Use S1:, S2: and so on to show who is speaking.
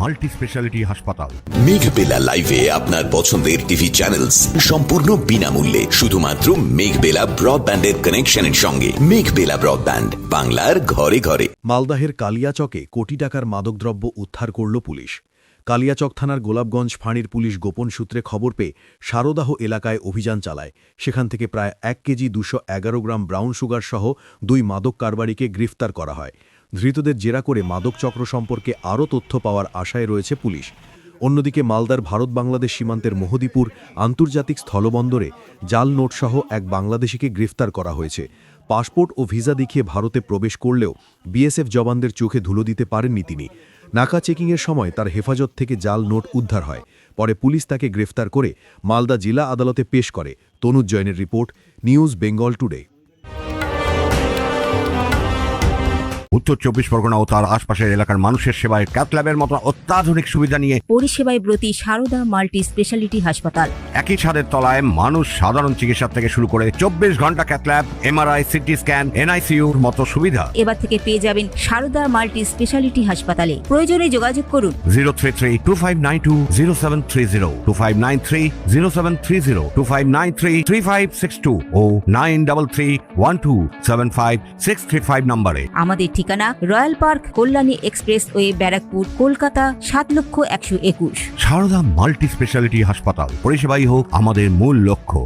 S1: Multi speciality হাসপাতাল।
S2: মেঘবেলা লাইভে আপনার পছন্দের টিভি চ্যানেলস সম্পূর্ণ বিনামূল্যে, শুধুমাত্র মেঘবেলা ব্রডব্যান্ডের কানেকশনের সঙ্গে। মেঘবেলা ব্রডব্যান্ড, বাংলার ঘরে ঘরে।
S3: মালদাহের কালিয়াচকে কোটি টাকার মাদকদ্রব্য উদ্ধার করল পুলিশ। কালিয়াচক থানার গোলাপগঞ্জ ফাঁড়ির পুলিশ গোপন সূত্রে খবর পেয়ে সারদাহ এলাকায় অভিযান চালায়। সেখান থেকে প্রায় 1 কেজি 211 গ্রাম ব্রাউন সুগার সহ 2 মাদক কারবারিকে গ্রেফতার করা হয়। ধৃতদের জেরা করে মাদক চক্র সম্পর্কে আরও তথ্য পাওয়ার আশায় রয়েছে পুলিশ। অন্যদিকে মালদার ভারত বাংলাদেশ সীমান্তের মোহদীপুর আন্তর্জাতিক স্থলবন্দরে জাল নোটসহ এক বাংলাদেশিকে গ্রেফতার করা হয়েছে। পাসপোর্ট ও ভিসা দেখিয়ে ভারতে প্রবেশ করলেও বিএসএফ জওয়ানদের চোখে ধুলো দিতে পারেননি তিনি। নাকা চেকিংয়ের সময় তার হেফাজত থেকে জাল নোট উদ্ধার হয়। পরে পুলিশ তাকে গ্রেফতার করে মালদা জেলা আদালতে পেশ করে। তনুজ জৈনের report, news Bengal today.
S1: Uttar 24 Pargana ও তার আশপাশের এলাকার মানুষের সেবায় ক্যাথ ল্যাবের মতো অত্যাধুনিক সুবিধা নিয়ে
S4: পরিষেবায় ব্রতী সারদা মাল্টি স্পেশালিটি হাসপাতাল।
S1: একই ছাদের তলায় মানুষ সাধারণ চিকিৎসা থেকে শুরু করে 24 ঘন্টা cath lab, MRI, CT scan, এনআইসিইউর মতো সুবিধা
S4: এবার থেকে পেয়ে যাবেন সারদা মাল্টি স্পেশালিটি হাসপাতালে। প্রয়োজনে যোগাযোগ করুন
S1: 033-2592-0730, 2593-0730, 2593-3562 ও 9331275635 নম্বরে।
S4: আমাদের ঠিকানা royal park, Kalyani express way, Barrackpore, Kolkata 7,121,000।
S1: Sarada multi speciality হাসপাতাল, পরিষেবাই হোক আমাদের মূল লক্ষ্য।